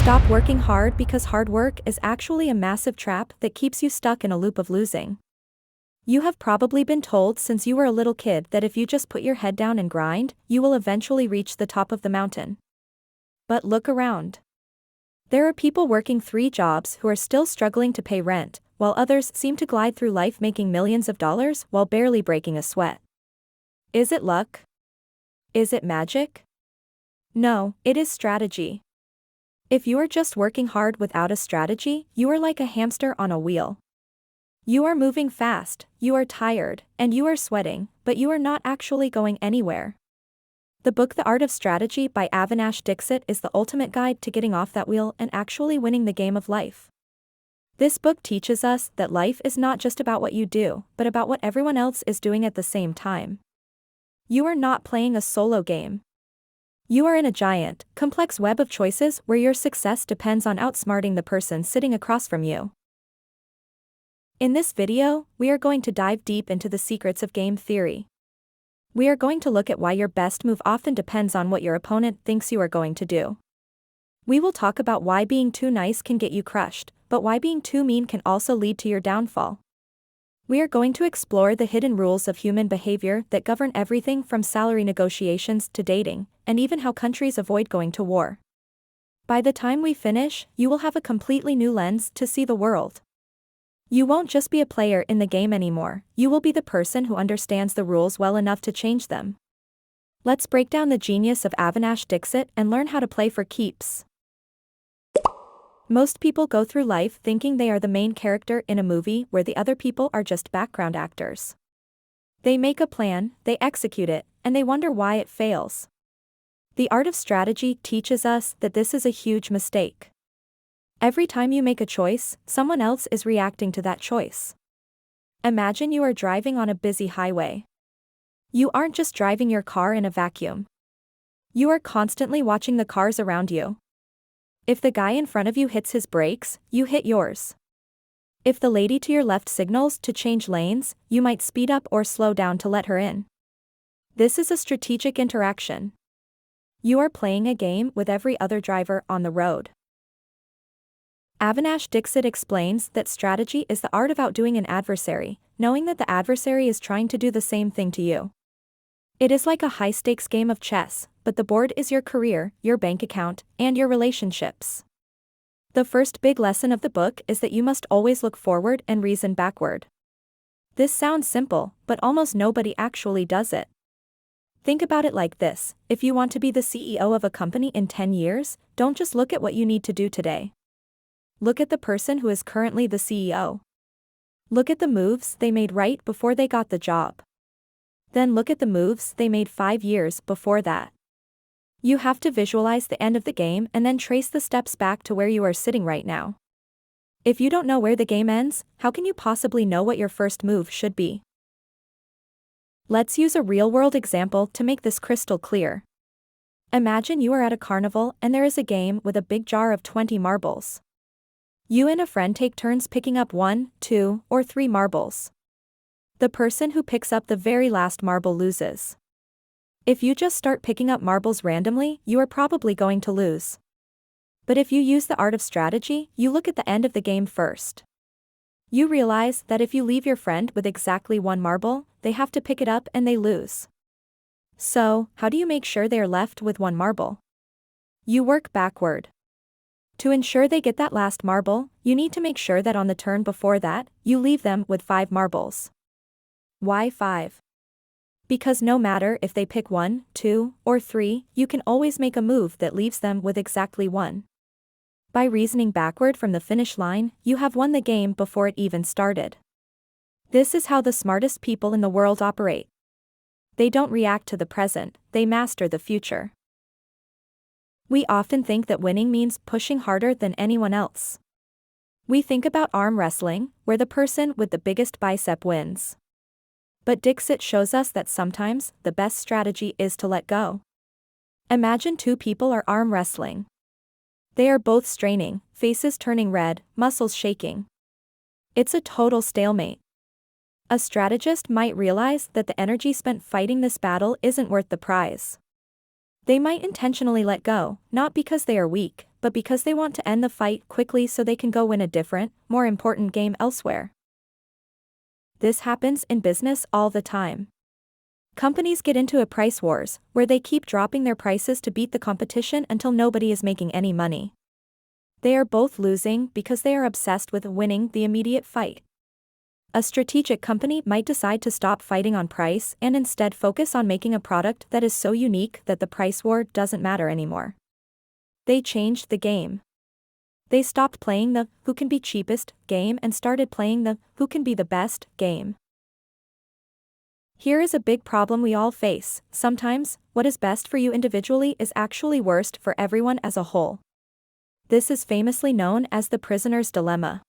Stop working hard because hard work is actually a massive trap that keeps you stuck in a loop of losing. You have probably been told since you were a little kid that if you just put your head down and grind, you will eventually reach the top of the mountain. But look around. There are people working 3 jobs who are still struggling to pay rent, while others seem to glide through life making millions of dollars while barely breaking a sweat. Is it luck? Is it magic? No, it is strategy. If you are just working hard without a strategy, you are like a hamster on a wheel. You are moving fast, you are tired, and you are sweating, but you are not actually going anywhere. The book The Art of Strategy by Avinash Dixit is the ultimate guide to getting off that wheel and actually winning the game of life. This book teaches us that life is not just about what you do, but about what everyone else is doing at the same time. You are not playing a solo game. You are in a giant, complex web of choices where your success depends on outsmarting the person sitting across from you. In this video, we are going to dive deep into the secrets of game theory. We are going to look at why your best move often depends on what your opponent thinks you are going to do. We will talk about why being too nice can get you crushed, but why being too mean can also lead to your downfall. We are going to explore the hidden rules of human behavior that govern everything from salary negotiations to dating, and even how countries avoid going to war. By the time we finish, you will have a completely new lens to see the world. You won't just be a player in the game anymore, you will be the person who understands the rules well enough to change them. Let's break down the genius of Avinash Dixit and learn how to play for keeps. Most people go through life thinking they are the main character in a movie where the other people are just background actors. They make a plan, they execute it, and they wonder why it fails. The art of strategy teaches us that this is a huge mistake. Every time you make a choice, someone else is reacting to that choice. Imagine you are driving on a busy highway. You aren't just driving your car in a vacuum. You are constantly watching the cars around you. If the guy in front of you hits his brakes, you hit yours. If the lady to your left signals to change lanes, you might speed up or slow down to let her in. This is a strategic interaction. You are playing a game with every other driver on the road. Avinash Dixit explains that strategy is the art of outdoing an adversary, knowing that the adversary is trying to do the same thing to you. It is like a high-stakes game of chess, but the board is your career, your bank account, and your relationships. The first big lesson of the book is that you must always look forward and reason backward. This sounds simple, but almost nobody actually does it. Think about it like this: if you want to be the CEO of a company in 10 years, don't just look at what you need to do today. Look at the person who is currently the CEO. Look at the moves they made right before they got the job. Then look at the moves they made 5 years before that. You have to visualize the end of the game and then trace the steps back to where you are sitting right now. If you don't know where the game ends, how can you possibly know what your first move should be? Let's use a real-world example to make this crystal clear. Imagine you are at a carnival and there is a game with a big jar of 20 marbles. You and a friend take turns picking up 1, 2, or 3 marbles. The person who picks up the very last marble loses. If you just start picking up marbles randomly, you are probably going to lose. But if you use the art of strategy, you look at the end of the game first. You realize that if you leave your friend with exactly 1 marble, they have to pick it up and they lose. So, how do you make sure they are left with 1 marble? You work backward. To ensure they get that last marble, you need to make sure that on the turn before that, you leave them with 5 marbles. Why 5? Because no matter if they pick 1, 2, or 3, you can always make a move that leaves them with exactly 1. By reasoning backward from the finish line, you have won the game before it even started. This is how the smartest people in the world operate. They don't react to the present, they master the future. We often think that winning means pushing harder than anyone else. We think about arm wrestling, where the person with the biggest bicep wins. But Dixit shows us that sometimes, the best strategy is to let go. Imagine 2 people are arm wrestling. They are both straining, faces turning red, muscles shaking. It's a total stalemate. A strategist might realize that the energy spent fighting this battle isn't worth the prize. They might intentionally let go, not because they are weak, but because they want to end the fight quickly so they can go win a different, more important game elsewhere. This happens in business all the time. Companies get into a price wars, where they keep dropping their prices to beat the competition until nobody is making any money. They are both losing because they are obsessed with winning the immediate fight. A strategic company might decide to stop fighting on price and instead focus on making a product that is so unique that the price war doesn't matter anymore. They changed the game. They stopped playing the who can be cheapest game and started playing the who can be the best game. Here is a big problem we all face: sometimes, what is best for you individually is actually worst for everyone as a whole. This is famously known as the prisoner's dilemma.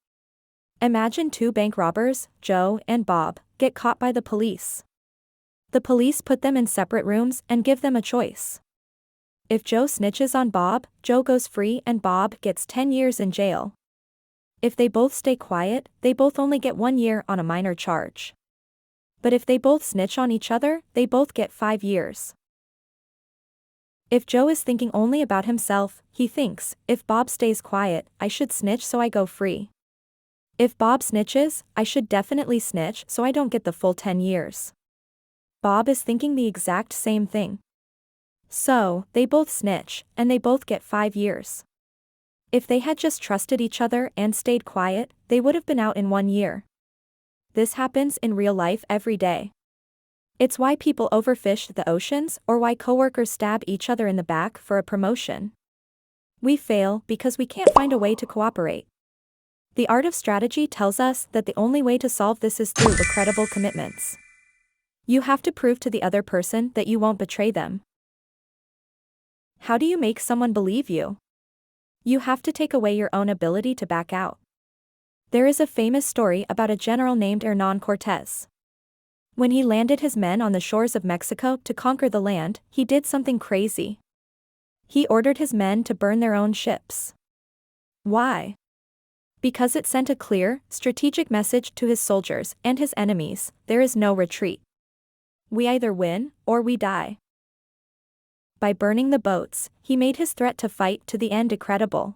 Imagine two bank robbers, Joe and Bob, get caught by the police. The police put them in separate rooms and give them a choice. If Joe snitches on Bob, Joe goes free and Bob gets 10 years in jail. If they both stay quiet, they both only get 1 year on a minor charge. But if they both snitch on each other, they both get 5 years. If Joe is thinking only about himself, he thinks, if Bob stays quiet, I should snitch so I go free. If Bob snitches, I should definitely snitch so I don't get the full 10 years. Bob is thinking the exact same thing. So, they both snitch, and they both get 5 years. If they had just trusted each other and stayed quiet, they would have been out in 1 year. This happens in real life every day. It's why people overfish the oceans or why coworkers stab each other in the back for a promotion. We fail because we can't find a way to cooperate. The art of strategy tells us that the only way to solve this is through the credible commitments. You have to prove to the other person that you won't betray them. How do you make someone believe you? You have to take away your own ability to back out. There is a famous story about a general named Hernán Cortés. When he landed his men on the shores of Mexico to conquer the land, he did something crazy. He ordered his men to burn their own ships. Why? Because it sent a clear, strategic message to his soldiers and his enemies: there is no retreat. We either win, or we die. By burning the boats, he made his threat to fight to the end credible.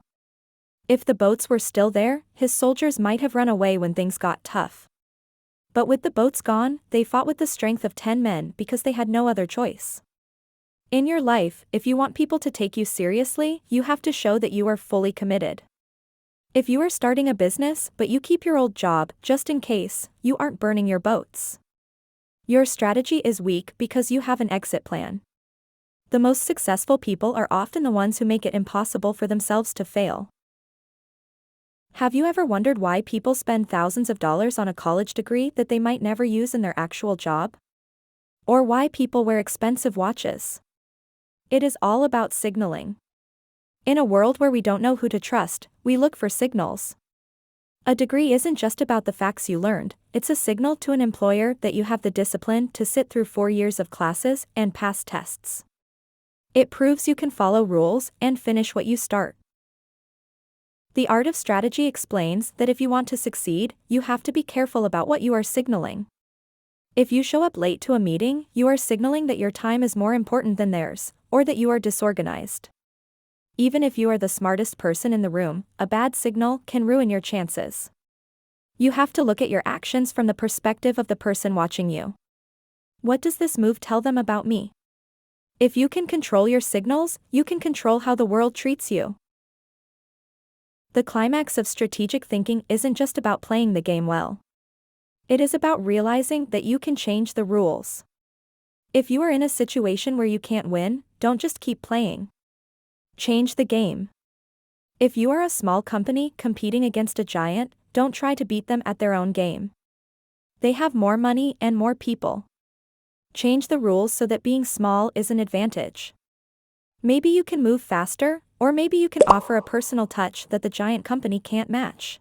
If the boats were still there, his soldiers might have run away when things got tough. But with the boats gone, they fought with the strength of 10 men because they had no other choice. In your life, if you want people to take you seriously, you have to show that you are fully committed. If you are starting a business but you keep your old job, just in case, you aren't burning your boats. Your strategy is weak because you have an exit plan. The most successful people are often the ones who make it impossible for themselves to fail. Have you ever wondered why people spend thousands of dollars on a college degree that they might never use in their actual job? Or why people wear expensive watches? It is all about signaling. In a world where we don't know who to trust, we look for signals. A degree isn't just about the facts you learned, it's a signal to an employer that you have the discipline to sit through 4 years of classes and pass tests. It proves you can follow rules and finish what you start. The art of strategy explains that if you want to succeed, you have to be careful about what you are signaling. If you show up late to a meeting, you are signaling that your time is more important than theirs, or that you are disorganized. Even if you are the smartest person in the room, a bad signal can ruin your chances. You have to look at your actions from the perspective of the person watching you. What does this move tell them about me? If you can control your signals, you can control how the world treats you. The climax of strategic thinking isn't just about playing the game well. It is about realizing that you can change the rules. If you are in a situation where you can't win, don't just keep playing. Change the game. If you are a small company competing against a giant, don't try to beat them at their own game. They have more money and more people. Change the rules so that being small is an advantage. Maybe you can move faster, or maybe you can offer a personal touch that the giant company can't match.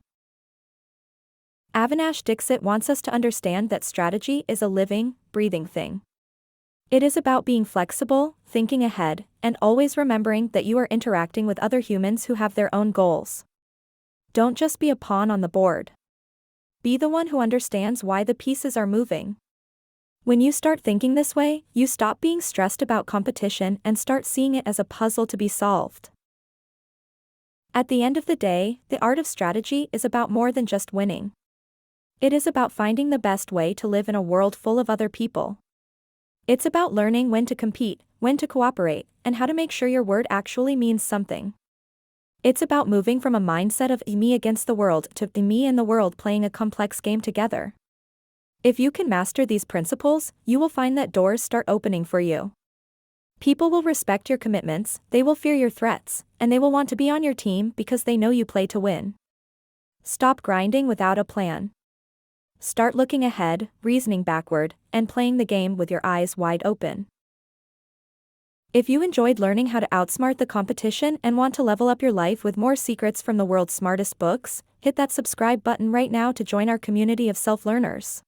Avinash Dixit wants us to understand that strategy is a living, breathing thing. It is about being flexible, thinking ahead, and always remembering that you are interacting with other humans who have their own goals. Don't just be a pawn on the board. Be the one who understands why the pieces are moving. When you start thinking this way, you stop being stressed about competition and start seeing it as a puzzle to be solved. At the end of the day, the art of strategy is about more than just winning. It is about finding the best way to live in a world full of other people. It's about learning when to compete, when to cooperate, and how to make sure your word actually means something. It's about moving from a mindset of me against the world to me and the world playing a complex game together. If you can master these principles, you will find that doors start opening for you. People will respect your commitments, they will fear your threats, and they will want to be on your team because they know you play to win. Stop grinding without a plan. Start looking ahead, reasoning backward, and playing the game with your eyes wide open. If you enjoyed learning how to outsmart the competition and want to level up your life with more secrets from the world's smartest books, hit that subscribe button right now to join our community of self-learners.